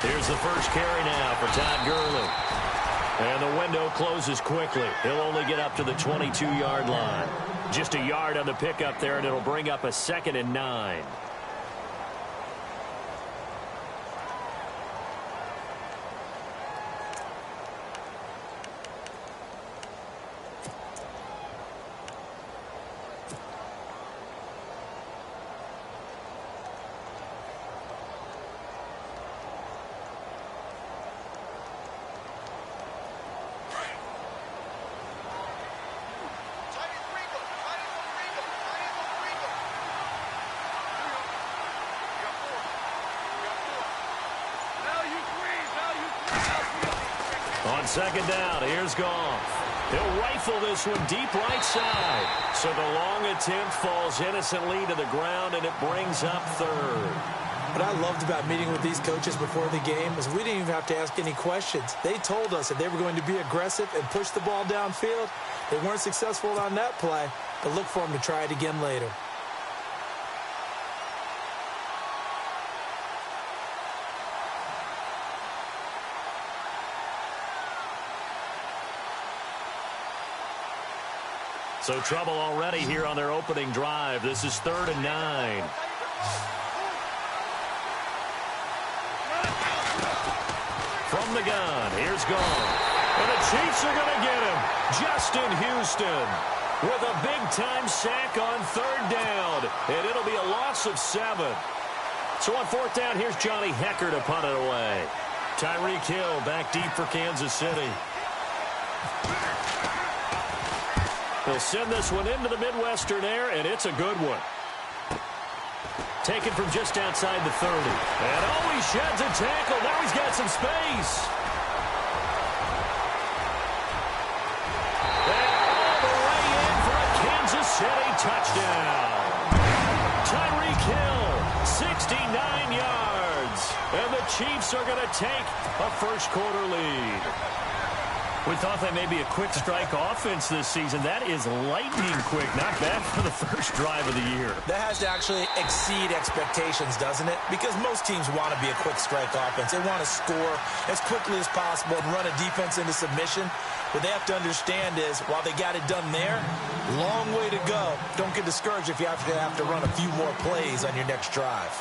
Here's the first carry now for Todd Gurley. And the window closes quickly. He'll only get up to the 22-yard line. Just a yard on the pickup there, and it'll bring up a 2nd and 9. On 2nd down, here's Goff. He'll rifle this one deep right side. So the long attempt falls innocently to the ground, and it brings up 3rd. What I loved about meeting with these coaches before the game is we didn't even have to ask any questions. They told us that they were going to be aggressive and push the ball downfield. They weren't successful on that play, but look for them to try it again later. So trouble already here on their opening drive. This is 3rd and 9. From the gun, here's Goff. And the Chiefs are going to get him. Justin Houston with a big-time sack on 3rd down. And it'll be a loss of 7. So on 4th down, here's Johnny Hecker to punt it away. Tyreek Hill back deep for Kansas City. He'll send this one into the Midwestern air, and it's a good one. Taken from just outside the 30. And oh, he sheds a tackle. Now he's got some space. And all the way in for a Kansas City touchdown. Tyreek Hill, 69 yards. And the Chiefs are going to take a first-quarter lead. We thought that may be a quick strike offense this season. That is lightning quick. Not bad for the first drive of the year. That has to actually exceed expectations, doesn't it? Because most teams want to be a quick strike offense. They want to score as quickly as possible and run a defense into submission. What they have to understand is, while they got it done there, long way to go. Don't get discouraged if you have to run a few more plays on your next drive.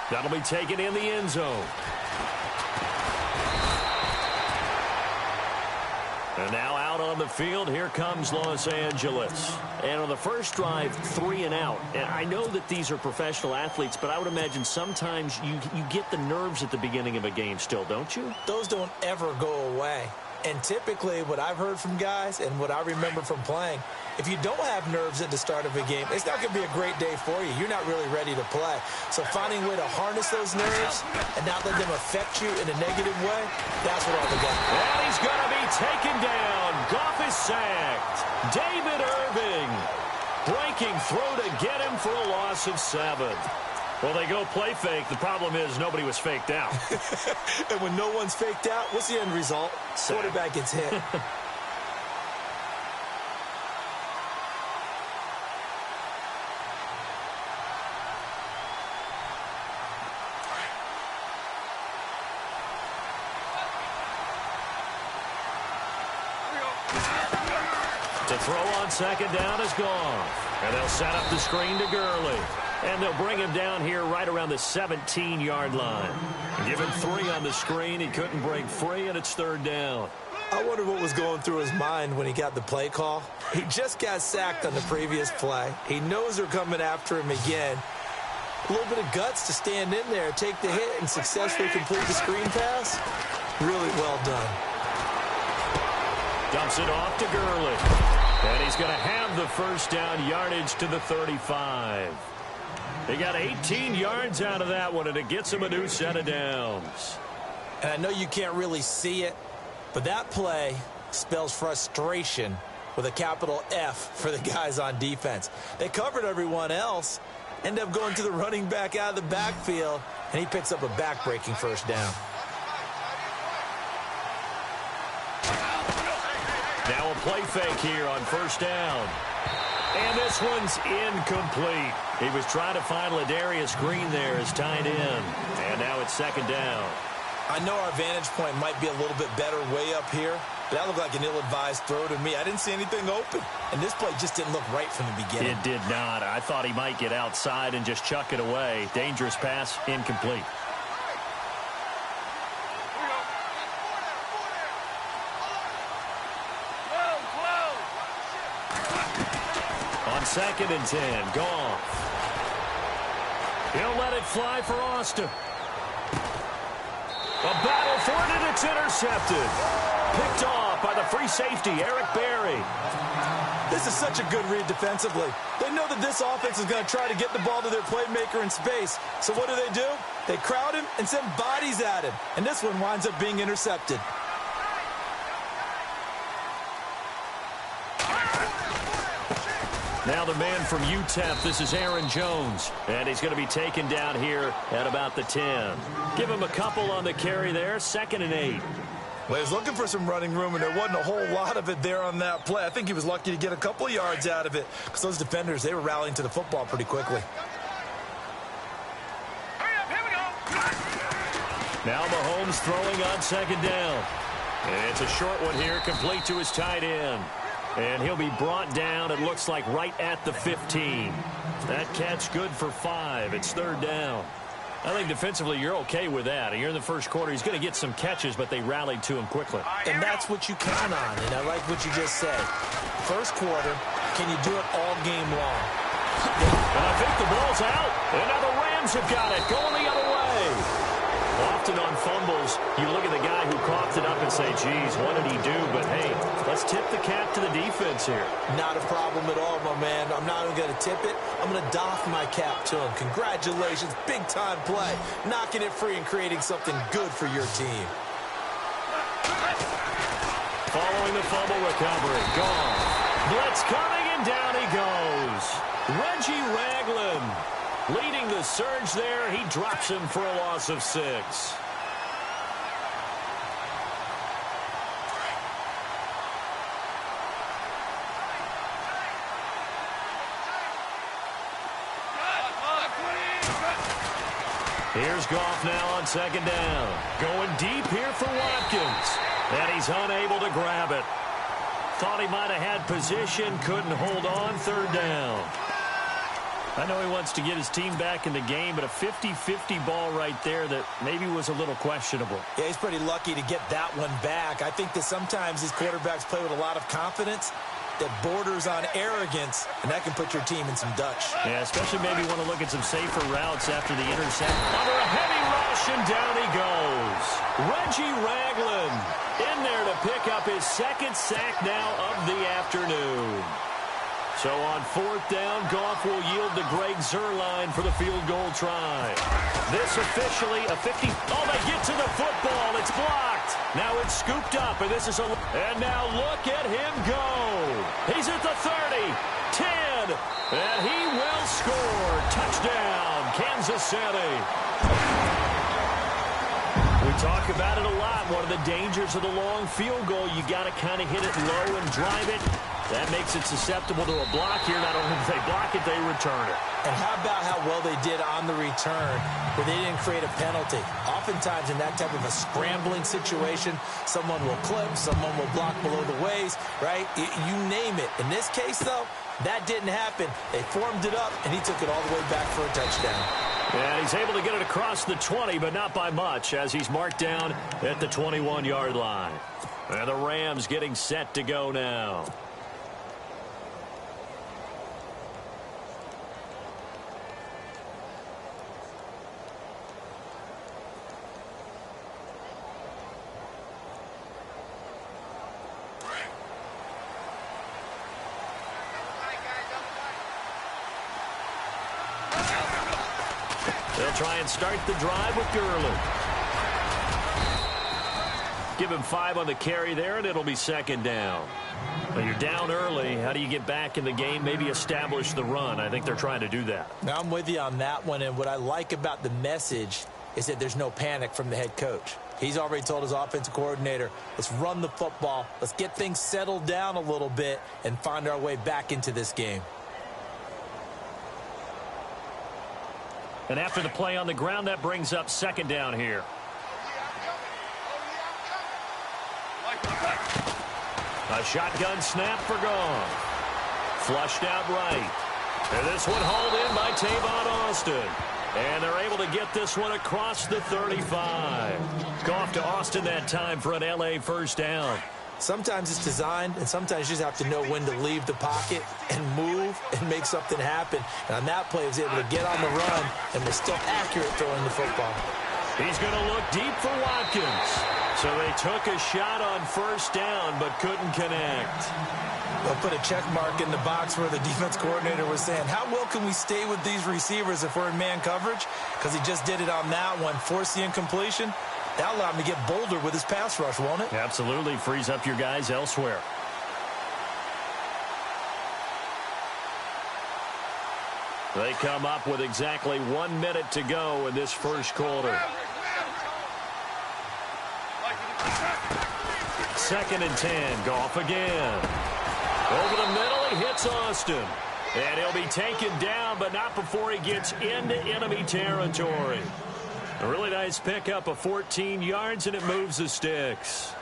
That'll be taken in the end zone. And now out on the field, here comes Los Angeles. And on the first drive, 3 and out. And I know that these are professional athletes, but I would imagine sometimes you get the nerves at the beginning of a game still, don't you? Those don't ever go away. And typically, what I've heard from guys and what I remember from playing, if you don't have nerves at the start of a game, it's not going to be a great day for you. You're not really ready to play. So finding a way to harness those nerves and not let them affect you in a negative way, that's what all the guys do. And he's going to be taken down. Goff is sacked. David Irving breaking through to get him for a loss of 7. Well, they go play fake. The problem is nobody was faked out. And when no one's faked out, what's the end result? Quarterback gets hit. To throw on 2nd down is Goff. And they'll set up the screen to Gurley. And they'll bring him down here right around the 17-yard line. Give him 3 on the screen. He couldn't break free, and it's 3rd down. I wonder what was going through his mind when he got the play call. He just got sacked on the previous play. He knows they're coming after him again. A little bit of guts to stand in there, take the hit, and successfully complete the screen pass. Really well done. Dumps it off to Gurley. And he's going to have the first down yardage to the 35. He got 18 yards out of that one, and it gets him a new set of downs. And I know you can't really see it, but that play spells frustration with a capital F for the guys on defense. They covered everyone else, end up going to the running back out of the backfield, and he picks up a back-breaking first down. Now a play fake here on 1st down. And this one's incomplete. He was trying to find Ladarius Green there as tight end. And now it's second down. I know our vantage point might be a little bit better way up here, but that looked like an ill-advised throw to me. I didn't see anything open, and this play just didn't look right from the beginning. It did not. I thought he might get outside and just chuck it away. Dangerous pass, incomplete. On 2nd and 10, Goff. He'll let it fly for Austin. A battle for it, and it's intercepted. Picked off by the free safety, Eric Berry. This is such a good read defensively. They know that this offense is going to try to get the ball to their playmaker in space. So what do? They crowd him and send bodies at him. And this one winds up being intercepted. Now the man from UTEP, this is Aaron Jones. And he's going to be taken down here at about the 10. Give him a couple on the carry there, 2nd and 8. Well, he was looking for some running room, and there wasn't a whole lot of it there on that play. I think he was lucky to get a couple yards out of it because those defenders, they were rallying to the football pretty quickly. Now Mahomes throwing on 2nd down. And it's a short one here, complete to his tight end. And he'll be brought down, it looks like, right at the 15. That catch good for 5. It's 3rd down. I think defensively you're okay with that. Here in the first quarter, he's going to get some catches, but they rallied to him quickly. And that's what you count on, and I like what you just said. First quarter, can you do it all game long? And I think the ball's out. And now the Rams have got it, going the other way. Often on fumbles, you look at the guy who coughed it up and say, geez, what did he do? But, hey, let's tip the cap to the defense here. Not a problem at all, my man. I'm not even going to tip it. I'm going to doff my cap to him. Congratulations, big-time play. Knocking it free and creating something good for your team. Following the fumble recovery, gone. Blitz coming, and down he goes. Reggie Ragland. Leading the surge there, he drops him for a loss of 6. Here's Goff now on 2nd down. Going deep here for Watkins. And he's unable to grab it. Thought he might have had position, couldn't hold on, 3rd down. I know he wants to get his team back in the game, but a 50-50 ball right there that maybe was a little questionable. Yeah, he's pretty lucky to get that one back. I think that sometimes these quarterbacks play with a lot of confidence that borders on arrogance, and that can put your team in some Dutch. Yeah, especially maybe want to look at some safer routes after the intercept. Under a heavy rush, and down he goes. Reggie Ragland in there to pick up his 2nd sack now of the afternoon. So on 4th down, Goff will yield to Greg Zuerlein for the field goal try. This officially a 50. Oh, they get to the football. It's blocked. Now it's scooped up, and this is a. And now look at him go. He's at the 30, 10, and he will score. Touchdown, Kansas City. We talk about it a lot. One of the dangers of the long field goal, you got to kind of hit it low and drive it. That makes it susceptible to a block here. Not only do they block it, they return it. And how about how well they did on the return where they didn't create a penalty? Oftentimes in that type of a scrambling situation, someone will clip, someone will block below the waist, right? You name it. In this case, though, that didn't happen. They formed it up, and he took it all the way back for a touchdown. And he's able to get it across the 20, but not by much, as he's marked down at the 21-yard line. And the Rams getting set to go now. They'll try and start the drive with Gurley. Give him 5 on the carry there, and it'll be 2nd down. When you're down early, how do you get back in the game, maybe establish the run? I think they're trying to do that. Now, I'm with you on that one, and what I like about the message is that there's no panic from the head coach. He's already told his offensive coordinator, let's run the football, let's get things settled down a little bit and find our way back into this game. And after the play on the ground, that brings up second down here. A shotgun snap for gone. Flushed out right. And this one hauled in by Tavon Austin. And they're able to get this one across the 35. Goff to Austin that time for an L.A. first down. Sometimes it's designed, and sometimes you just have to know when to leave the pocket and move and make something happen. And on that play, he was able to get on the run and was still accurate throwing the football. He's going to look deep for Watkins. So they took a shot on first down but couldn't connect. They'll put a check mark in the box where the defense coordinator was saying, how well can we stay with these receivers if we're in man coverage? Because he just did it on that one, forced the incompletion. That'll allow him to get bolder with his pass rush, won't it? Absolutely. Frees up your guys elsewhere. They come up with exactly 1 minute to go in this first quarter. 2nd and 10. Goff again. Over the middle, he hits Austin. And he'll be taken down, but not before he gets into enemy territory. A really nice pickup of 14 yards, and it moves the sticks.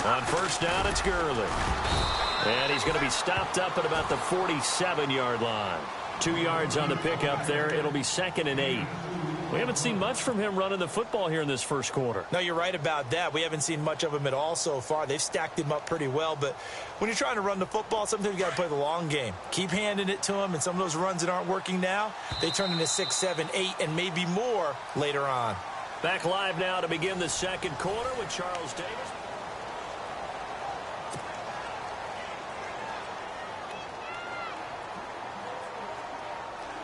On first down, it's Gurley. And he's going to be stopped up at about the 47-yard line. 2 yards on the pickup there. It'll be 2nd and 8. We haven't seen much from him running the football here in this first quarter. No, you're right about that. We haven't seen much of him at all so far. They've stacked him up pretty well, but when you're trying to run the football, sometimes you got to play the long game. Keep handing it to him, and some of those runs that aren't working now, they turn into 6, 7, 8, and maybe more later on. Back live now to begin the second quarter with Charles Davis.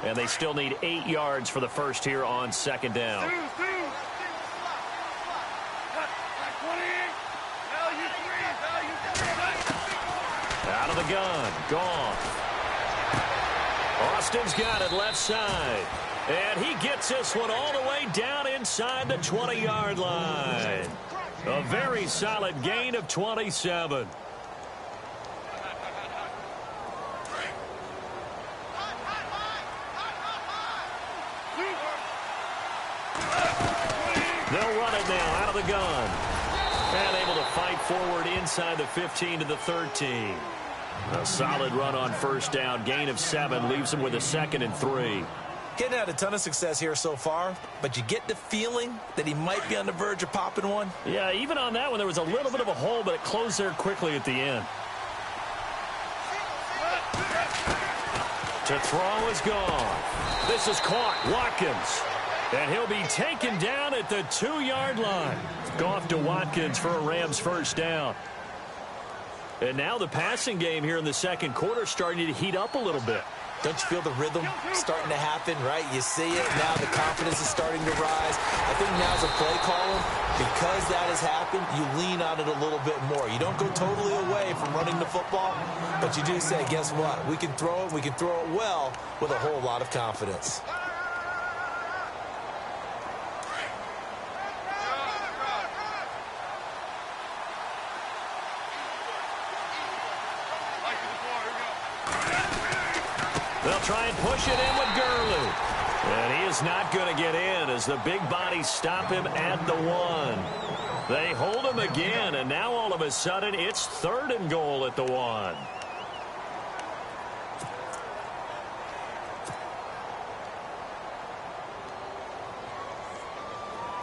And they still need 8 yards for the first here on second down. Out of the gun. Goff. Austin's got it left side. And he gets this one all the way down inside the 20-yard line. A very solid gain of 27. They'll run it now out of the gun. And able to fight forward inside the 15 to the 13. A solid run on first down. Gain of 7 leaves him with a 2nd and 3. Getting had a ton of success here so far, but you get the feeling that he might be on the verge of popping one. Yeah, even on that one, there was a little bit of a hole, but it closed there quickly at the end. To throw is gone. This is caught. Watkins. And he'll be taken down at the 2-yard line. Goff to Watkins for a Rams first down. And now the passing game here in the second quarter starting to heat up a little bit. Don't you feel the rhythm starting to happen, right? You see it. Now the confidence is starting to rise. I think now's a play calling. Because that has happened, you lean on it a little bit more. You don't go totally away from running the football, but you do say, guess what? We can throw it. We can throw it well with a whole lot of confidence. They'll try and push it in with Gurley. And he is not going to get in as the big bodies stop him at the 1. They hold him again, and now all of a sudden it's 3rd and goal at the 1.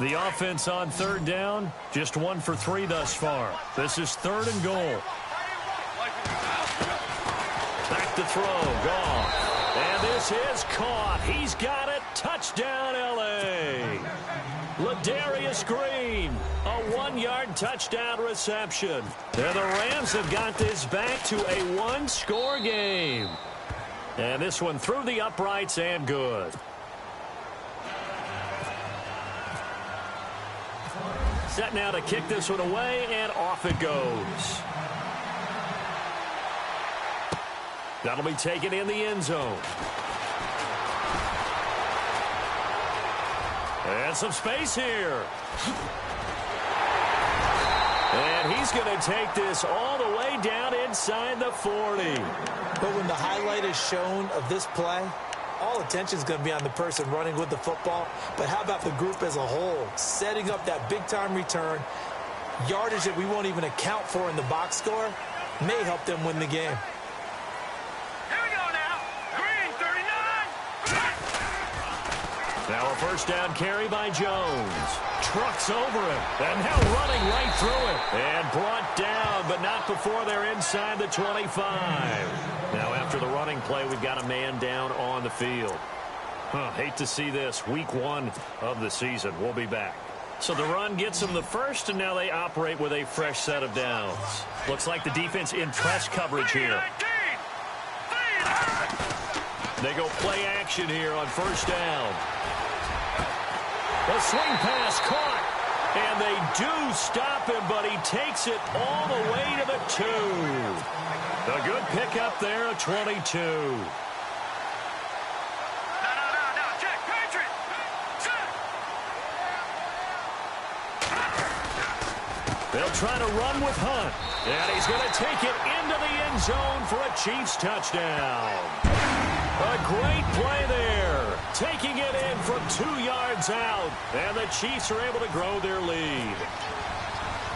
The offense on 3rd down, just 1 for 3 thus far. This is 3rd and goal. Back to throw, Goff. And this is caught. He's got it. Touchdown, L.A. Ladarius Green, a 1-yard touchdown reception. And the Rams have got this back to a 1-score game. And this one through the uprights and good. Set now to kick this one away, and off it goes. That'll be taken in the end zone. And some space here. And he's going to take this all the way down inside the 40. But when the highlight is shown of this play, all attention is going to be on the person running with the football. But how about the group as a whole, setting up that big-time return, yardage that we won't even account for in the box score, may help them win the game. Here we go now. Green, 39. Now a first down carry by Jones. Trucks over him, and now running right through it. And brought down, but not before they're inside the 25. Now after the running play, we've got a man down on the field. Hate to see this. Week 1 of the season. We'll be back. So the run gets them the first, and now they operate with a fresh set of downs. Looks like the defense in press coverage here. They go play action here on first down. The swing pass caught, and they do stop him, but he takes it all the way to the 2. A good pickup there, a 22. No, check, Patriot. They'll try to run with Hunt, and he's going to take it into the end zone for a Chiefs touchdown. A great play there, taking it in from 2 yards out, and the Chiefs are able to grow their lead.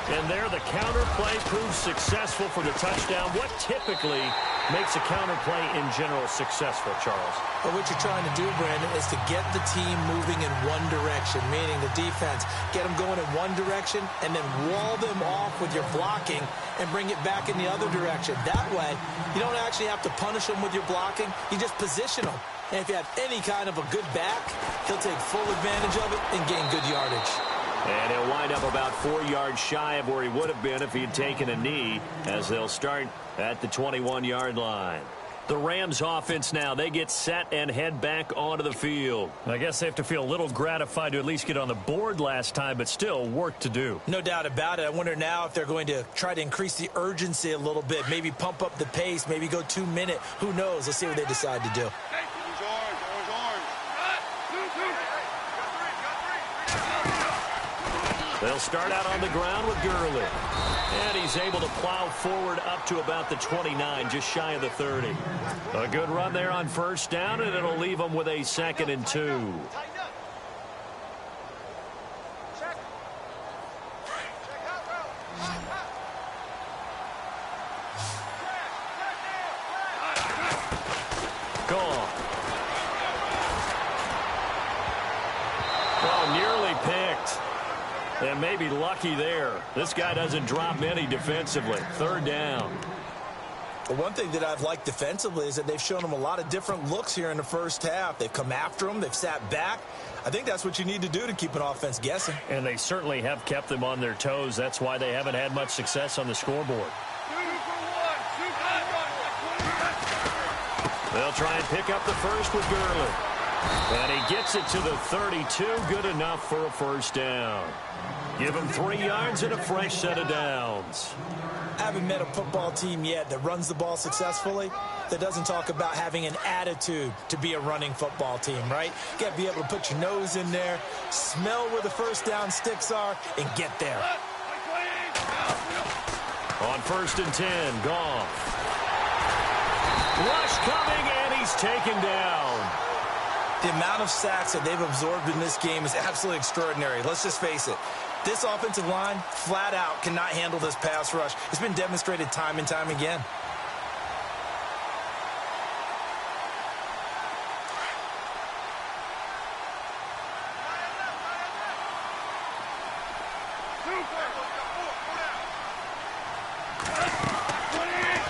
And there, the counter play proves successful for the touchdown. What typically makes a counter play in general successful, Charles? But what you're trying to do, Brandon, is to get the team moving in one direction, meaning the defense, get them going in one direction, and then wall them off with your blocking and bring it back in the other direction. That way, you don't actually have to punish them with your blocking. You just position them. And if you have any kind of a good back, he'll take full advantage of it and gain good yardage. And he'll wind up about 4 yards shy of where he would have been if he had taken a knee, as they'll start at the 21-yard line. The Rams offense now, they get set and head back onto the field. I guess they have to feel a little gratified to at least get on the board last time, but still work to do. No doubt about it. I wonder now if they're going to try to increase the urgency a little bit, maybe pump up the pace, maybe go 2 minute. Who knows? Let's see what they decide to do. They'll start out on the ground with Gurley. And he's able to plow forward up to about the 29, just shy of the 30. A good run there on first down, and it'll leave them with a 2nd and 2. Gone. Oh, nearly picked. And maybe lucky there. This guy doesn't drop many defensively. 3rd down. Well, one thing that I've liked defensively is that they've shown them a lot of different looks here in the first half. They've come after them. They've sat back. I think that's what you need to do to keep an offense guessing. And they certainly have kept them on their toes. That's why they haven't had much success on the scoreboard. They'll try and pick up the first with Gurley. And he gets it to the 32. Good enough for a first down. Give him 3 yards and a fresh set of downs. I haven't met a football team yet that runs the ball successfully that doesn't talk about having an attitude to be a running football team, right? You got to be able to put your nose in there, smell where the first down sticks are, and get there. On 1st and 10, Goff. Rush coming, and he's taken down. The amount of sacks that they've absorbed in this game is absolutely extraordinary. Let's just face it. This offensive line, flat out, cannot handle this pass rush. It's been demonstrated time and time again.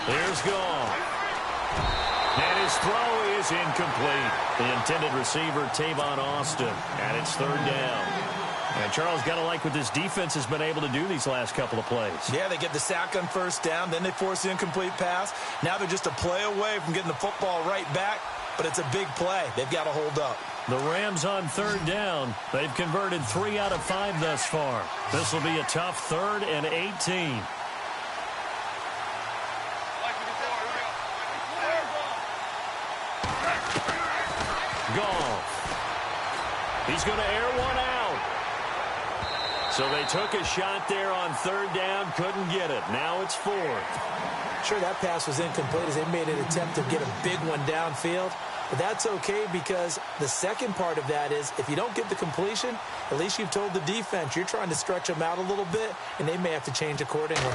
Here's Goff. And his throw is incomplete. The intended receiver, Tavon Austin. And it's 3rd down. And Charles, got to like what this defense has been able to do these last couple of plays. Yeah, they get the sack on first down, then they force the incomplete pass. Now they're just a play away from getting the football right back, but it's a big play. They've got to hold up. The Rams on 3rd down. They've converted 3 out of 5 thus far. This will be a tough 3rd and 18. Goff. He's going to air one out. So they took a shot there on third down, couldn't get it. Now it's fourth. Sure, that pass was incomplete as they made an attempt to get a big one downfield. But that's okay because the second part of that is if you don't get the completion, at least you've told the defense you're trying to stretch them out a little bit, and they may have to change accordingly.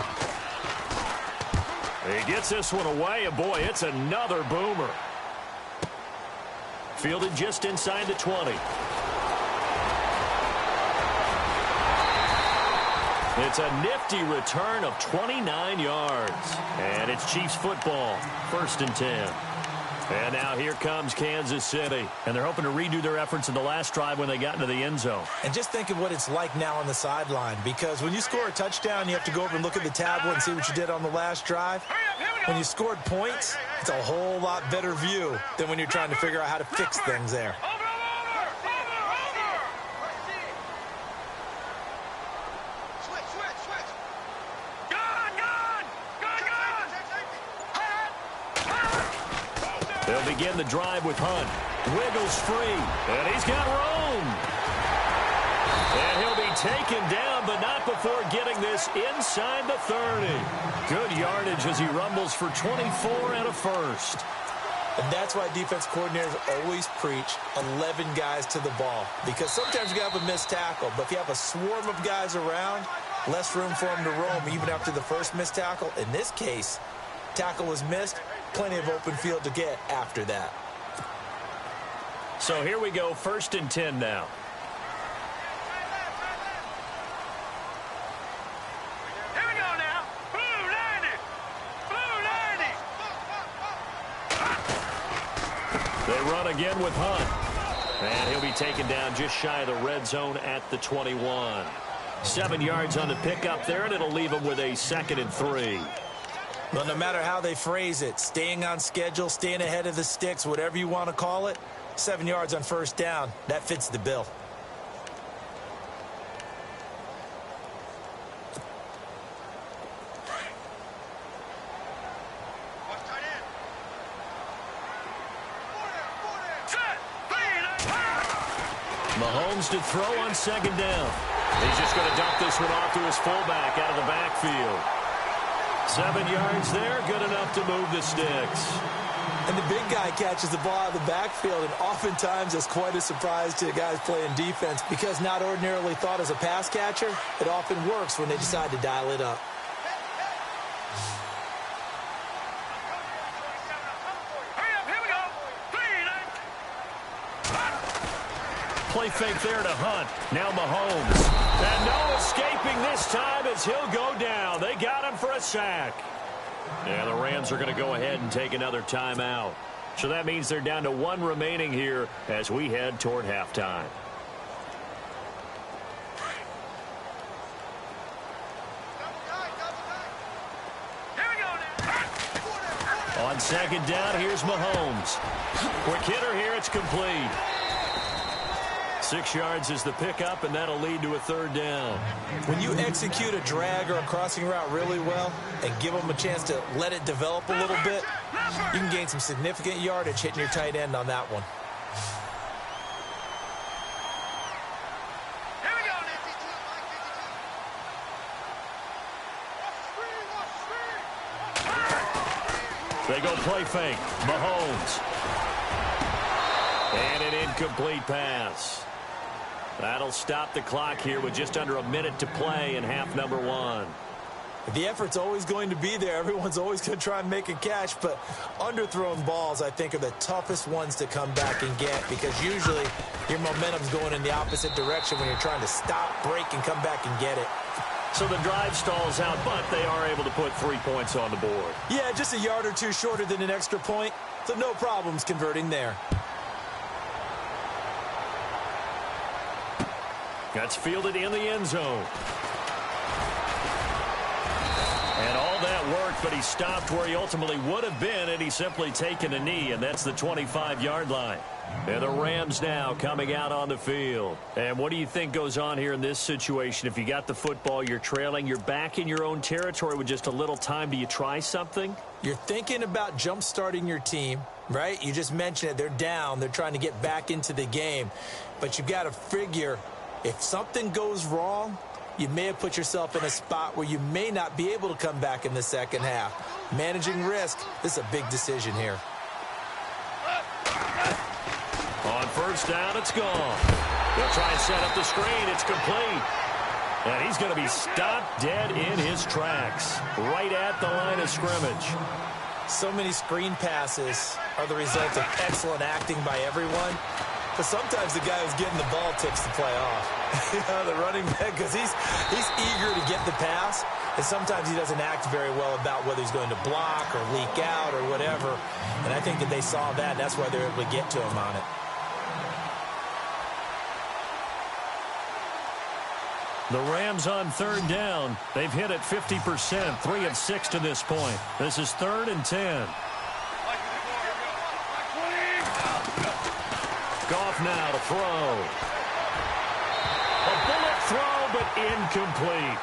He gets this one away, and boy, it's another boomer. Fielded just inside the 20. It's a nifty return of 29 yards. And it's Chiefs football, 1st and 10. And now here comes Kansas City. And they're hoping to redo their efforts in the last drive when they got into the end zone. And just think of what it's like now on the sideline. Because when you score a touchdown, you have to go over and look at the tablet and see what you did on the last drive. When you scored points, it's a whole lot better view than when you're trying to figure out how to fix things there. They'll begin the drive with Hunt. Wiggles free, and he's got room. And he'll be taken down, but not before getting this inside the 30. Good yardage as he rumbles for 24 and a first. And that's why defense coordinators always preach 11 guys to the ball. Because sometimes you have a missed tackle, but if you have a swarm of guys around, less room for them to roam even after the first missed tackle. In this case, tackle was missed. Plenty of open field to get after that. So here we go, 1st and 10 now. Here we go now. Blue 90. Blue 90. They run again with Hunt. And he'll be taken down just shy of the red zone at the 21. 7 yards on the pickup there, and it'll leave him with a 2nd and 3. Well, no matter how they phrase it, staying on schedule, staying ahead of the sticks, whatever you want to call it, 7 yards on first down, that fits the bill. Mahomes to throw on 2nd down. He's just going to dump this one off to his fullback out of the backfield. 7 yards there, good enough to move the sticks. And the big guy catches the ball out of the backfield, and oftentimes it's quite a surprise to the guys playing defense because not ordinarily thought as a pass catcher, it often works when they decide to dial it up. Hurry up, here we go. Play fake there to Hunt. Now Mahomes. And no escaping this time as he'll go down. They got him for a sack. And the Rams are going to go ahead and take another timeout. So that means they're down to 1 remaining here as we head toward halftime. On 2nd down, here's Mahomes. Quick hitter here, it's complete. 6 yards is the pickup, and that'll lead to a 3rd down. When you execute a drag or a crossing route really well and give them a chance to let it develop a little bit, you can gain some significant yardage hitting your tight end on that one. Here we go, They go play fake. Mahomes. And an incomplete pass. That'll stop the clock here with just under a minute to play in half number 1. The effort's always going to be there. Everyone's always going to try and make a catch, but underthrown balls, I think, are the toughest ones to come back and get because usually your momentum's going in the opposite direction when you're trying to stop, break, and come back and get it. So the drive stalls out, but they are able to put 3 points on the board. Yeah, just a yard or two shorter than an extra point, so no problems converting there. That's fielded in the end zone. And all that worked, but he stopped where he ultimately would have been had he simply taken a knee, and that's the 25-yard line. And the Rams now coming out on the field. And what do you think goes on here in this situation? If you got the football, you're trailing, you're back in your own territory with just a little time. Do you try something? You're thinking about jump-starting your team, right? You just mentioned it. They're down. They're trying to get back into the game. But you've got to figure if something goes wrong, you may have put yourself in a spot where you may not be able to come back in the second half. Managing risk, this is a big decision here. On first down, it's gone. They'll try and set up the screen. It's complete. And he's going to be stopped dead in his tracks, right at the line of scrimmage. So many screen passes are the result of excellent acting by everyone. But sometimes the guy who's getting the ball tips the play off. The running back, because he's eager to get the pass. And sometimes he doesn't act very well about whether he's going to block or leak out or whatever. And I think that they saw that, and that's why they were able to get to him on it. The Rams on third down. They've hit it 50%, 3 of 6 to this point. This is 3rd and 10. Goff now to throw. A bullet throw, but incomplete.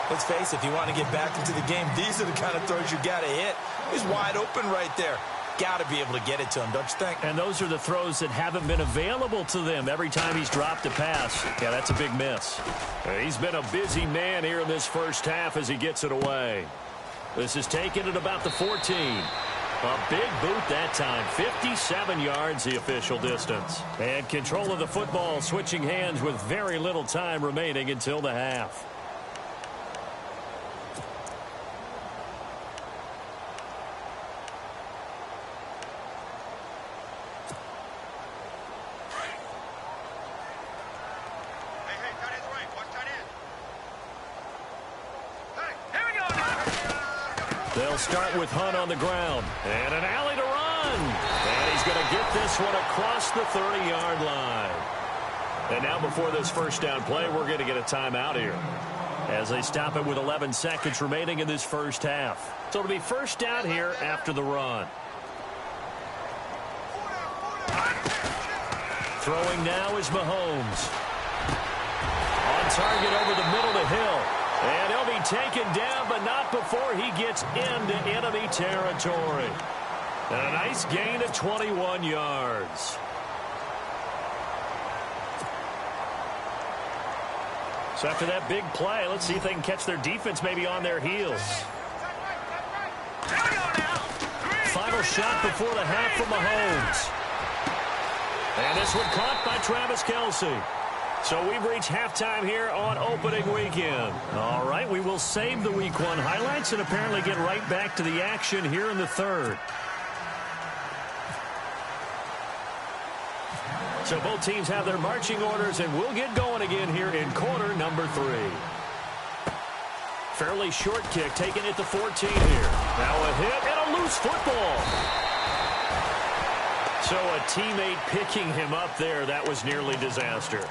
Let's face it, if you want to get back into the game, these are the kind of throws you got to hit. He's wide open right there. Got to be able to get it to him, don't you think? And those are the throws that haven't been available to them every time he's dropped a pass. Yeah, that's a big miss. He's been a busy man here in this first half as he gets it away. This is taken at about the 14. A big boot that time. 57 yards the official distance. And control of the football switching hands with very little time remaining until the half. They'll start with Hunt on the ground. And an alley to run. And he's going to get this one across the 30-yard line. And now before this first down play, we're going to get a timeout here, as they stop it with 11 seconds remaining in this first half. So it'll be first down here after the run. Throwing now is Mahomes. On target over the middle to Hill. And he'll be taken down, but not before he gets into enemy territory. And a nice gain of 21 yards. So after that big play, let's see if they can catch their defense maybe on their heels. Final shot before the half from Mahomes. And this one caught by Travis Kelce. So we've reached halftime here on opening weekend. All right, we will save the Week 1 highlights and apparently get right back to the action here in the third. So both teams have their marching orders, and we'll get going again here in quarter number 3. Fairly short kick taken at the 14 here. Now a hit and a loose football. So a teammate picking him up there, that was nearly disaster.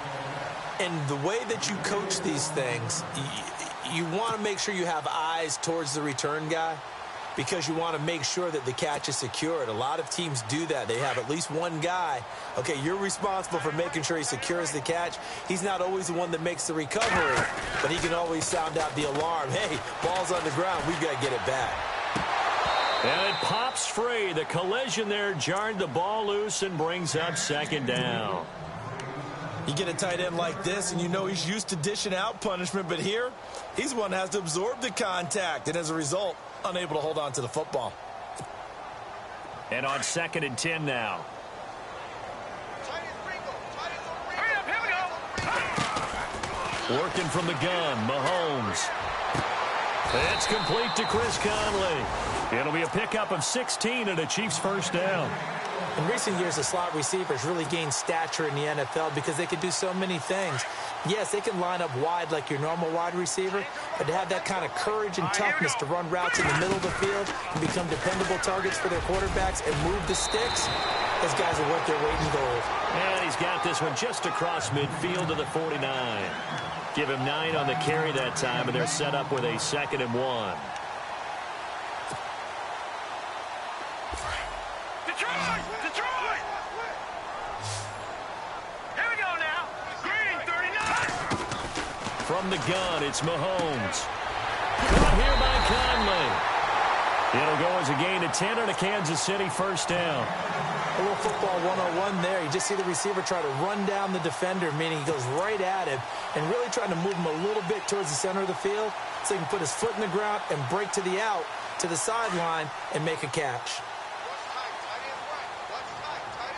And the way that you coach these things, you want to make sure you have eyes towards the return guy, because you want to make sure that the catch is secured. A lot of teams do that. They have at least one guy. Okay, you're responsible for making sure he secures the catch. He's not always the one that makes the recovery, but he can always sound out the alarm. Hey, ball's on the ground. We've got to get it back. And it pops free. The collision there jarred the ball loose and brings up second down. You get a tight end like this, and you know he's used to dishing out punishment, but here, he's the one that has to absorb the contact, and as a result, unable to hold on to the football. And on 2nd and 10 now. Hurry up, here we go. Working from the gun, Mahomes. It's complete to Chris Conley. It'll be a pickup of 16 and a Chiefs first down. In recent years, the slot receivers really gained stature in the NFL because they can do so many things. Yes, they can line up wide like your normal wide receiver, but to have that kind of courage and toughness to run routes in the middle of the field and become dependable targets for their quarterbacks and move the sticks, those guys are worth their weight in gold. And he's got this one just across midfield to the 49. Give him 9 on the carry that time, and they're set up with a 2nd and 1. Detroit! Here we go now. Green, 39. From the gun, it's Mahomes. Caught here by Conley. It'll go as a gain of 10 and a Kansas City first down. A little football 101 there. You just see the receiver try to run down the defender, meaning he goes right at him and really trying to move him a little bit towards the center of the field so he can put his foot in the ground and break to the out, to the sideline, and make a catch.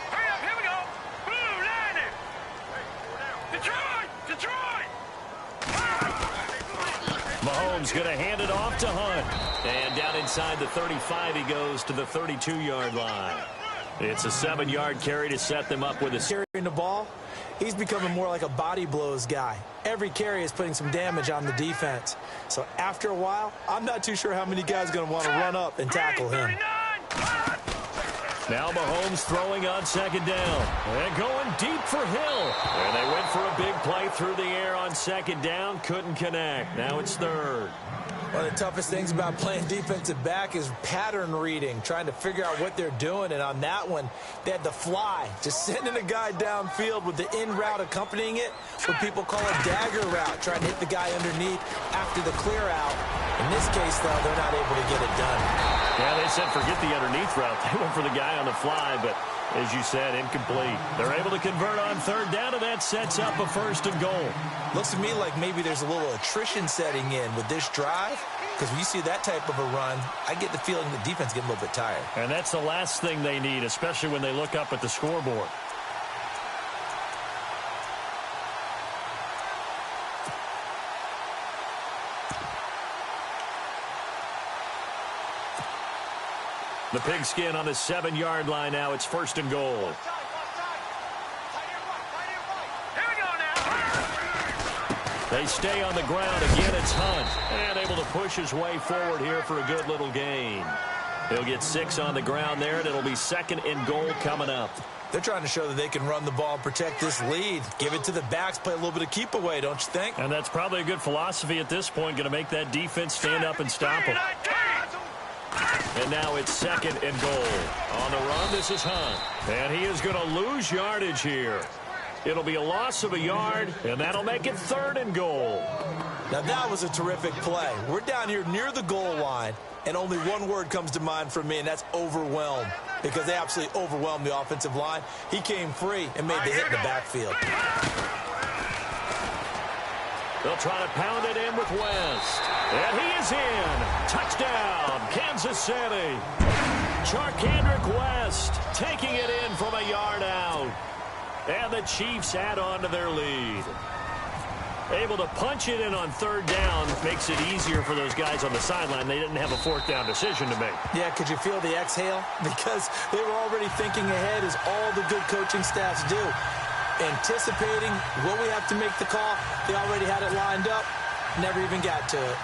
Hurry up, here we go. Blue, line it. Detroit, Detroit. Mahomes going to hand it off to Hunt. And down inside the 35, he goes to the 32-yard line. It's a 7-yard carry to set them up with a... Carrying the ball, he's becoming more like a body blows guy. Every carry is putting some damage on the defense. So after a while, I'm not too sure how many guys are going to want to run up and tackle him. Now Mahomes throwing on second down. And going deep for Hill. And they went for a big play through the air on second down. Couldn't connect. Now it's third. One of the toughest things about playing defensive back is pattern reading, trying to figure out what they're doing. And on that one, they had the fly, just sending a guy downfield with the in route accompanying it, what people call a dagger route, trying to hit the guy underneath after the clear out. In this case, though, they're not able to get it done. Yeah, they said forget the underneath route. They went for the guy on the fly, but as you said, incomplete. They're able to convert on third down, and that sets up a first and goal. Looks to me like maybe there's a little attrition setting in with this drive, because when you see that type of a run, I get the feeling the defense getting a little bit tired. And that's the last thing they need, especially when they look up at the scoreboard. The pigskin on the 7-yard line now. It's first and goal. Here we go now. They stay on the ground. Again, it's Hunt. And able to push his way forward here for a good little gain. He'll get 6 on the ground there, and it'll be second and goal coming up. They're trying to show that they can run the ball and protect this lead. Give it to the backs, play a little bit of keep away, don't you think? And that's probably a good philosophy at this point, going to make that defense stand up and stop them. And now it's second and goal. On the run, this is Hunt. And he is going to lose yardage here. It'll be a loss of a yard, and that'll make it third and goal. Now, that was a terrific play. We're down here near the goal line, and only one word comes to mind for me, and that's overwhelmed, because they absolutely overwhelmed the offensive line. He came free and made the hit in the backfield. They'll try to pound it in with West. And he is in. Touchdown, Kansas City. Charkandrick West taking it in from a yard out. And the Chiefs add on to their lead. Able to punch it in on third down makes it easier for those guys on the sideline. They didn't have a fourth down decision to make. Yeah, could you feel the exhale? Because they were already thinking ahead, as all the good coaching staffs do. Anticipating what we have to make the call. They already had it lined up. Never even got to it.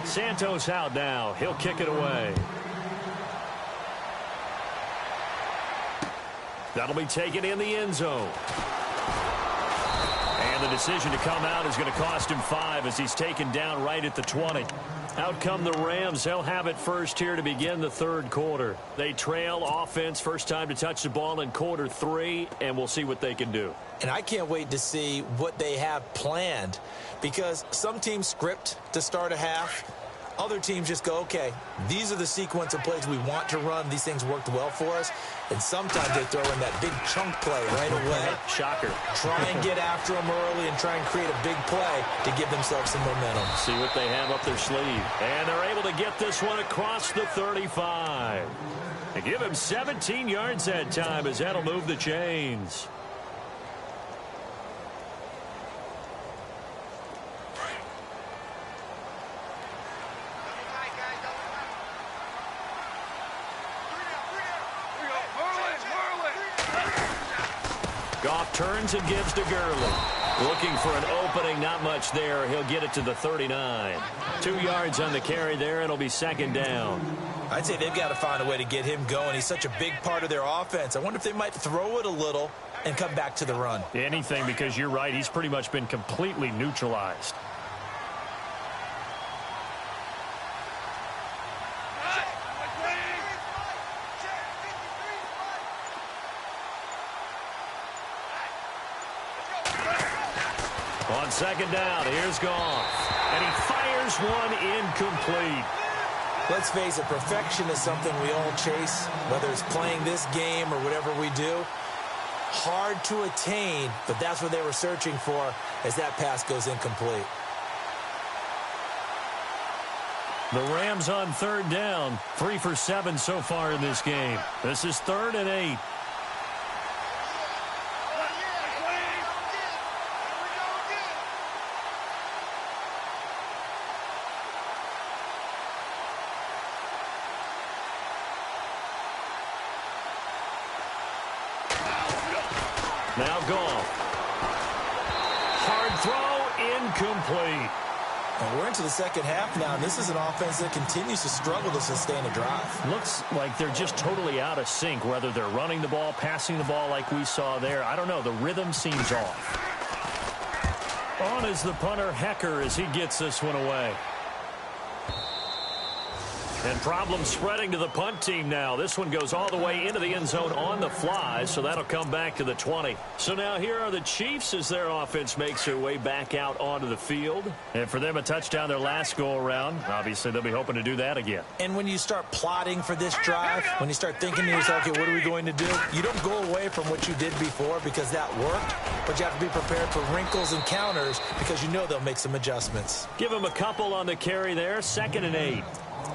Santos out now. He'll kick it away. That'll be taken in the end zone. And the decision to come out is going to cost him 5 as he's taken down right at the 20. Out come the Rams. They'll have it first here to begin the third quarter. They trail offense, first time to touch the ball in quarter 3, and we'll see what they can do. And I can't wait to see what they have planned, because some teams script to start a half. Other teams just go, okay, these are the sequence of plays we want to run. These things worked well for us. And sometimes they throw in that big chunk play right away. Shocker. Try and get after them early and try and create a big play to give themselves some momentum. See what they have up their sleeve. And they're able to get this one across the 35. They give him 17 yards that time, as that'll move the chains. Goff turns and gives to Gurley. Looking for an opening, not much there. He'll get it to the 39. 2 yards on the carry there. It'll be second down. I'd say they've got to find a way to get him going. He's such a big part of their offense. I wonder if they might throw it a little and come back to the run. Anything, because you're right. He's pretty much been completely neutralized. On second down, here's Goff. And he fires one incomplete. Let's face it, perfection is something we all chase, whether it's playing this game or whatever we do. Hard to attain, but that's what they were searching for as that pass goes incomplete. The Rams on third down, 3 for 7 so far in this game. This is 3rd and 8. Now Goff. Hard throw, incomplete. And we're into the second half now, and this is an offense that continues to struggle to sustain a drive. Looks like they're just totally out of sync, whether they're running the ball, passing the ball like we saw there. I don't know. The rhythm seems off. On is the punter, Hecker, as he gets this one away. And problems spreading to the punt team now. This one goes all the way into the end zone on the fly, so that'll come back to the 20. So now here are the Chiefs as their offense makes their way back out onto the field. And for them, a touchdown their last go-around. Obviously, they'll be hoping to do that again. And when you start plotting for this drive, when you start thinking to yourself, okay, what are we going to do? You don't go away from what you did before because that worked, but you have to be prepared for wrinkles and counters because you know they'll make some adjustments. Give them a couple on the carry there, 2nd and 8.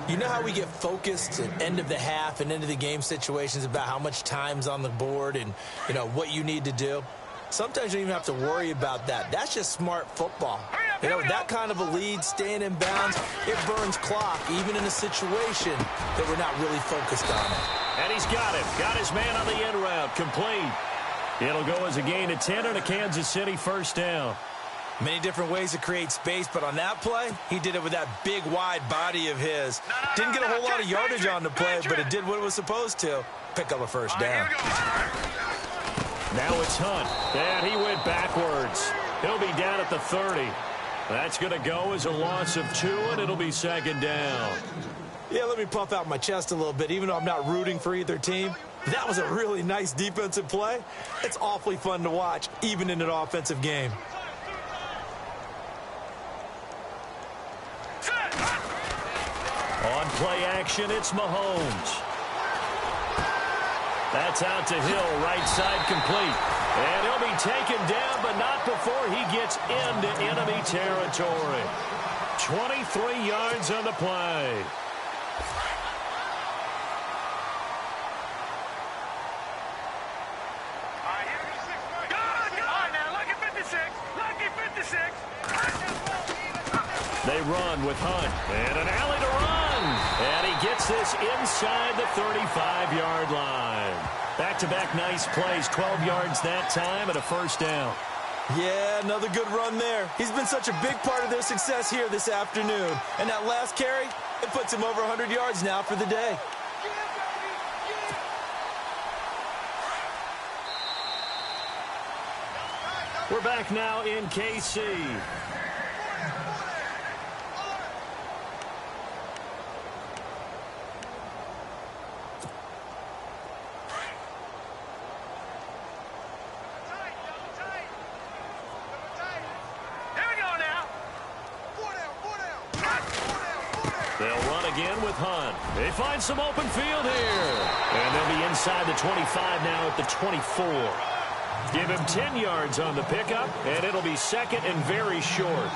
You know how we get focused at end of the half and end of the game situations about how much time's on the board and, you know, what you need to do? Sometimes you don't even have to worry about that. That's just smart football. You know, that kind of a lead, staying in bounds, it burns clock, even in a situation that we're not really focused on it. And he's got it. Got his man on the end route. Complete. It'll go as a gain of 10 and a Kansas City first down. Many different ways to create space, but on that play, he did it with that big, wide body of his. Didn't get a whole lot of yardage on the play, but it did what it was supposed to. Pick up a first down. Now it's Hunt. And he went backwards. He'll be down at the 30. That's going to go as a loss of 2, and it'll be 2nd down. Yeah, let me puff out my chest a little bit, even though I'm not rooting for either team. That was a really nice defensive play. It's awfully fun to watch, even in an offensive game. On play action, it's Mahomes. That's out to Hill, right side complete. And he'll be taken down, but not before he gets into enemy territory. 23 yards on the play. They run with Hunt. And an alley to run. And he gets this inside the 35-yard line. Back-to-back nice plays. 12 yards that time and a first down. Yeah, another good run there. He's been such a big part of their success here this afternoon. And that last carry, it puts him over 100 yards now for the day. We're back now in KC. They'll run again with Hunt. They find some open field here. And they'll be inside the 25 now at the 24. Give him 10 yards on the pickup, and it'll be 2nd and very short.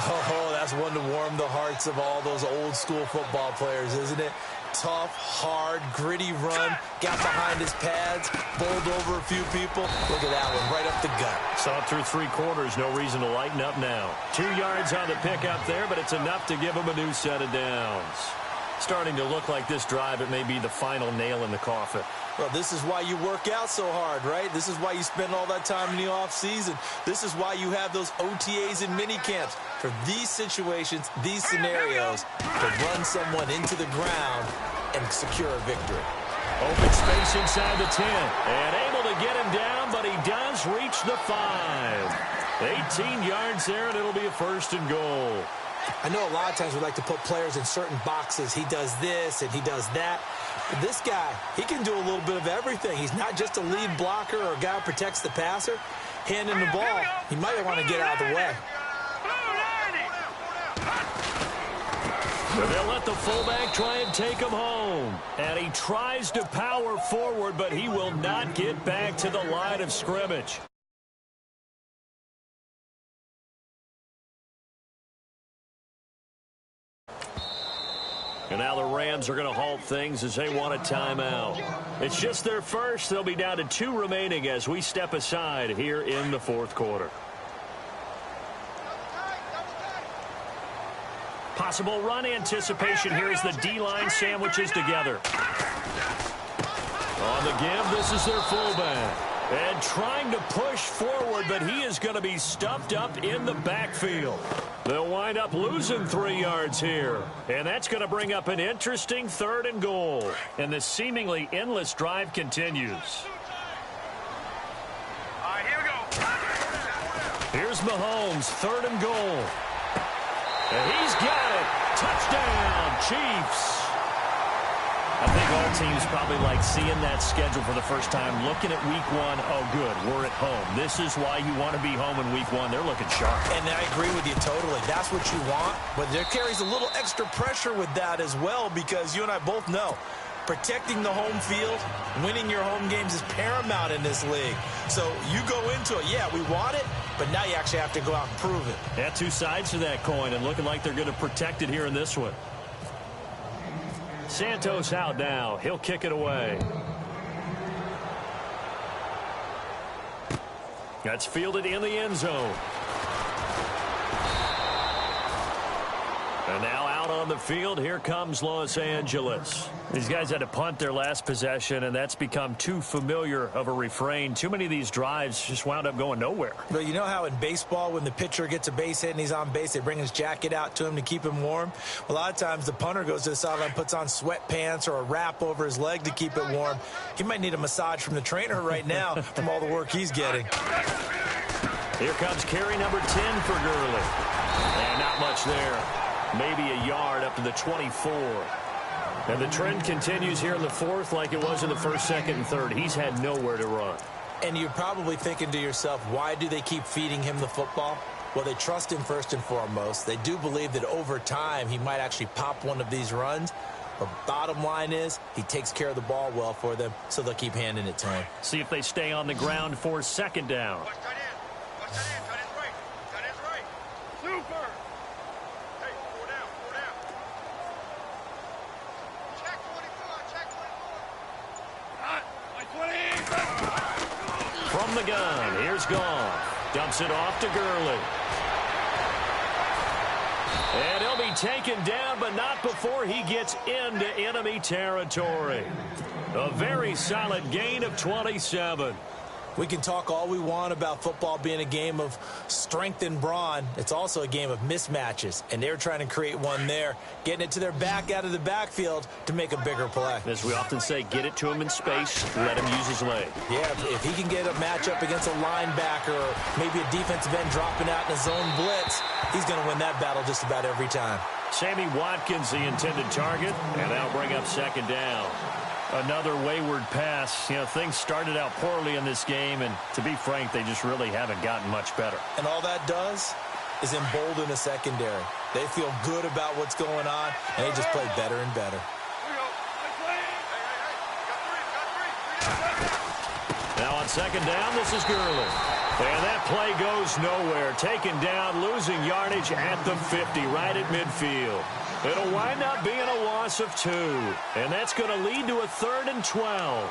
Oh, that's one to warm the hearts of all those old school football players, isn't it? Tough, hard, gritty run. Got behind his pads, bowled over a few people. Look at that one, right up the gut. Saw it through 3 quarters. No reason to lighten up now. 2 yards on the pickup there, but it's enough to give him a new set of downs. Starting to look like this drive, it may be the final nail in the coffin. Well, this is why you work out so hard, right? This is why you spend all that time in the offseason. This is why you have those OTAs and mini camps. For these situations, these scenarios, to run someone into the ground and secure a victory. Open space inside the 10. And able to get him down, but he does reach the 5. 18 yards there, and it'll be a 1st and goal. I know a lot of times we like to put players in certain boxes. He does this and he does that. But this guy, he can do a little bit of everything. He's not just a lead blocker or a guy who protects the passer. Handing the ball, he might want to get out of the way. And they'll let the fullback try and take him home. And he tries to power forward, but he will not get back to the line of scrimmage. And now the Rams are going to halt things as they want a timeout. It's just their first. They'll be down to 2 remaining as we step aside here in the fourth quarter. Possible run anticipation here as the D-line sandwiches together. On the give, this is their fullback. And trying to push forward, but he is going to be stuffed up in the backfield. They'll wind up losing 3 yards here. And that's going to bring up an interesting 3rd and goal. And the seemingly endless drive continues. All right, here we go. Here's Mahomes, 3rd and goal. And he's got it. Touchdown, Chiefs. I think all teams probably like seeing that schedule for the first time, looking at week 1. Oh, good, we're at home. This is why you want to be home in week 1. They're looking sharp. And I agree with you totally. That's what you want. But there carries a little extra pressure with that as well, because you and I both know protecting the home field, winning your home games is paramount in this league. So you go into it, yeah, we want it, but now you actually have to go out and prove it. Yeah, 2 sides to that coin, and looking like they're going to protect it here in this one. Santos out now. He'll kick it away. That's fielded in the end zone. And now out on the field, here comes Los Angeles. These guys had to punt their last possession, and that's become too familiar of a refrain. Too many of these drives just wound up going nowhere. But you know how in baseball, when the pitcher gets a base hit and he's on base, they bring his jacket out to him to keep him warm? A lot of times the punter goes to the sideline, puts on sweatpants or a wrap over his leg to keep it warm. He might need a massage from the trainer right now from all the work he's getting. Here comes carry number 10 for Gurley. And not much there. Maybe a yard up to the 24. And the trend continues here in the 4th like it was in the 1st, 2nd, and 3rd. He's had nowhere to run. And you're probably thinking to yourself, why do they keep feeding him the football? Well, they trust him first and foremost. They do believe that over time he might actually pop one of these runs. But bottom line is he takes care of the ball well for them, so they'll keep handing it to him. See if they stay on the ground for 2nd down. Watch tight end. Watch tight end. Tight end's right. Tight end's right. Super. Hey, 4 down. 4 down. Check 24. Check 24. From the gun, here's Goff. Dumps it off to Gurley. And he'll be taken down, but not before he gets into enemy territory. A very solid gain of 27. We can talk all we want about football being a game of strength and brawn. It's also a game of mismatches, and they're trying to create one there, getting it to their back out of the backfield to make a bigger play. As we often say, get it to him in space, let him use his leg. Yeah, if he can get a matchup against a linebacker or maybe a defensive end dropping out in a zone blitz, he's going to win that battle just about every time. Sammy Watkins, the intended target, and that'll bring up 2nd down. Another wayward pass. You know, things started out poorly in this game, and to be frank, they just really haven't gotten much better. And all that does is embolden the secondary. They feel good about what's going on, and they just play better and better. Here we go. Nice play. Hey. Now on 2nd down, this is Gurley. And that play goes nowhere. Taken down, losing yardage at the 50, right at midfield. It'll wind up being a loss of 2. And that's going to lead to a 3rd and 12.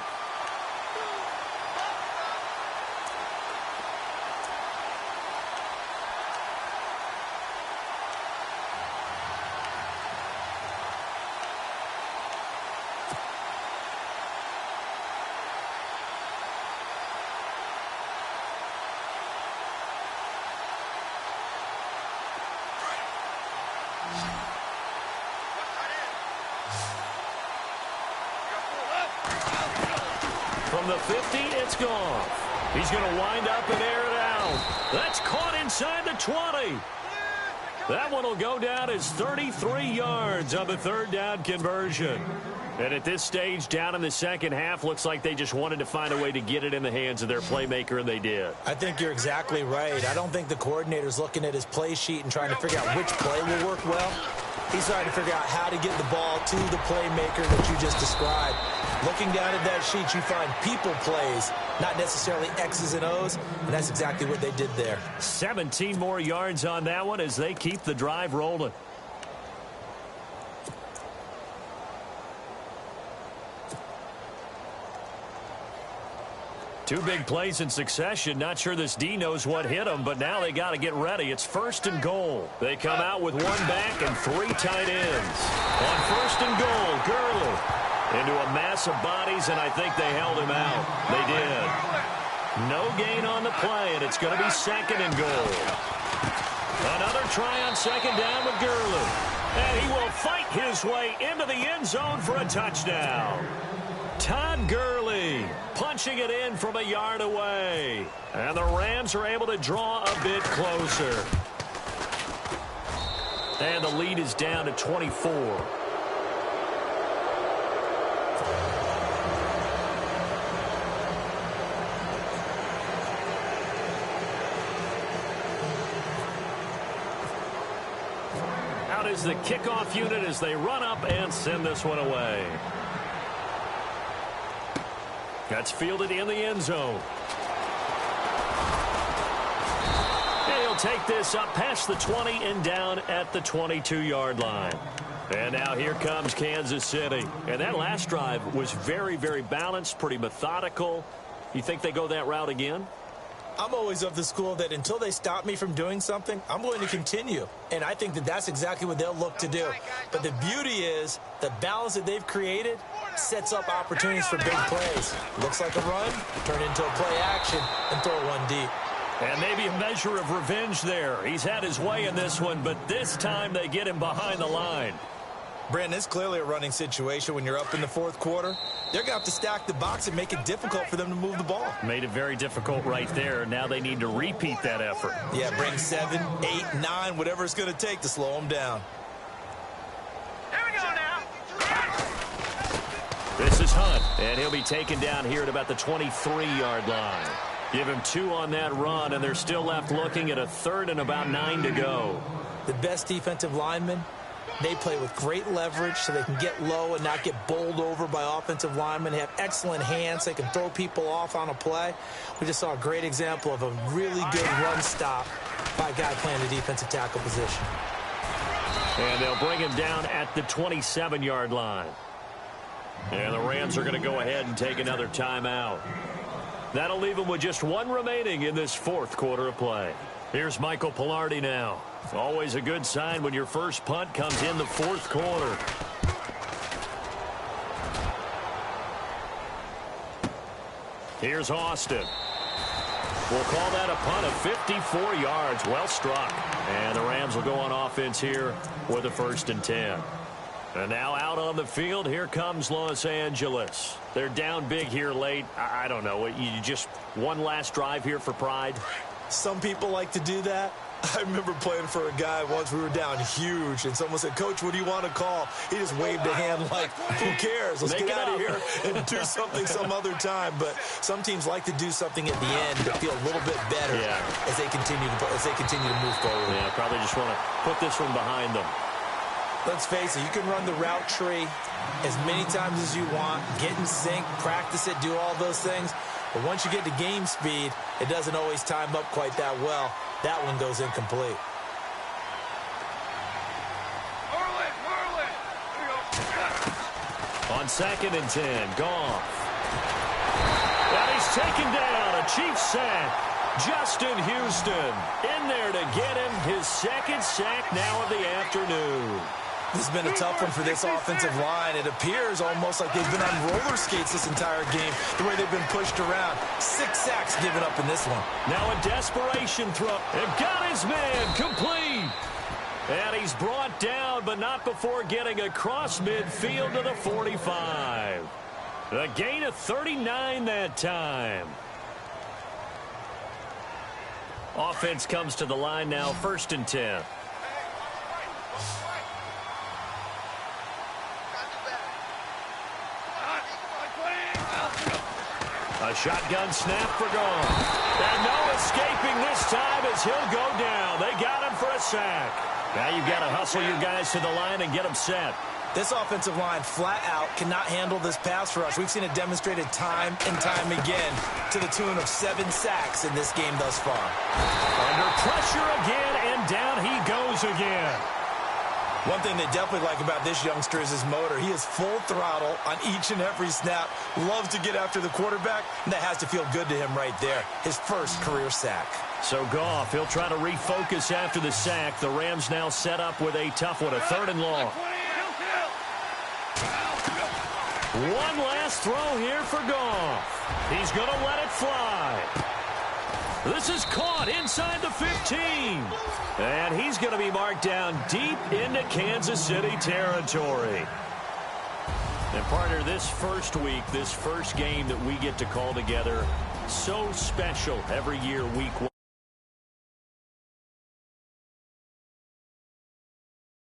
From the 50, it's gone. He's going to wind up and air it out. That's caught inside the 20. That one will go down as 33 yards on the 3rd down conversion. And at this stage, down in the 2nd half, looks like they just wanted to find a way to get it in the hands of their playmaker, and they did. I think you're exactly right. I don't think the coordinator's looking at his play sheet and trying to figure out which play will work well. He's trying to figure out how to get the ball to the playmaker that you just described. Looking down at that sheet, you find people plays, not necessarily X's and O's, and that's exactly what they did there. 17 more yards on that one as they keep the drive rolling. Two big plays in succession. Not sure this D knows what hit him, but now they got to get ready. It's 1st and goal. They come out with one back and 3 tight ends. On 1st and goal, Gurley into a mass of bodies, and I think they held him out. They did. No gain on the play, and it's going to be 2nd and goal. Another try on 2nd down with Gurley. And he will fight his way into the end zone for a touchdown. Todd Gurley punching it in from a yard away. And the Rams are able to draw a bit closer. And the lead is down to 24. Out is the kickoff unit as they run up and send this one away. That's fielded in the end zone. And he'll take this up past the 20 and down at the 22-yard line. And now here comes Kansas City. And that last drive was very, very balanced, pretty methodical. You think they go that route again? I'm always of the school that until they stop me from doing something, I'm going to continue. And I think that that's exactly what they'll look to do. But the beauty is the balance that they've created sets up opportunities for big plays. Looks like a run, turn into a play action, and throw one deep. And maybe a measure of revenge there. He's had his way in this one, but this time they get him behind the line. Brandon, it's clearly a running situation when you're up in the 4th quarter. They're going to have to stack the box and make it difficult for them to move the ball. Made it very difficult right there. Now they need to repeat that effort. Yeah, bring 7, 8, 9, whatever it's going to take to slow them down. Here we go now. This is Hunt, and he'll be taken down here at about the 23-yard line. Give him 2 on that run, and they're still left looking at a 3rd and about 9 to go. The best defensive linemen, they play with great leverage so they can get low and not get bowled over by offensive linemen. They have excellent hands. They can throw people off on a play. We just saw a great example of a really good run stop by a guy playing the defensive tackle position. And they'll bring him down at the 27-yard line. And the Rams are going to go ahead and take another timeout. That'll leave them with just 1 remaining in this 4th quarter of play. Here's Michael Pilardi now. Always a good sign when your first punt comes in the 4th quarter. Here's Austin. We'll call that a punt of 54 yards. Well struck. And the Rams will go on offense here with a 1st and 10. And now out on the field, here comes Los Angeles. They're down big here late. I don't know. You just one last drive here for pride? Some people like to do that. I remember playing for a guy once. We were down huge, and someone said, "Coach, what do you want to call?" He just waved a hand like, "Who cares? Let's get out of here and do something some other time." But some teams like to do something at the end to feel a little bit better as they continue to move forward. Yeah, probably just want to put this one behind them. Let's face it, you can run the route tree as many times as you want, get in sync, practice it, do all those things. But once you get to game speed, it doesn't always time up quite that well. That one goes incomplete. On 2nd and 10, Goff. And he's taken down, a Chiefs sack. Justin Houston in there to get him his 2nd sack now of the afternoon. This has been a tough one for this offensive line. It appears almost like they've been on roller skates this entire game, the way they've been pushed around. 6 sacks given up in this one. Now a desperation throw. And got his man complete. And he's brought down, but not before getting across midfield to the 45. A gain of 39 that time. Offense comes to the line now, 1st and 10. A shotgun snap for Goff. And no escaping this time as he'll go down. They got him for a sack. Now you've got to hustle your guys to the line and get them set. This offensive line flat out cannot handle this pass rush. We've seen it demonstrated time and time again to the tune of 7 sacks in this game thus far. Under pressure again, and down he goes again. One thing they definitely like about this youngster is his motor. He is full throttle on each and every snap. Loves to get after the quarterback, and that has to feel good to him right there. His first career sack. So Goff, he'll try to refocus after the sack. The Rams now set up with a tough one, a 3rd and long. One last throw here for Goff. He's going to let it fly. This is caught inside the 15. And he's going to be marked down deep into Kansas City territory. And partner, this first week, this first game that we get to call together, so special every year, week 1.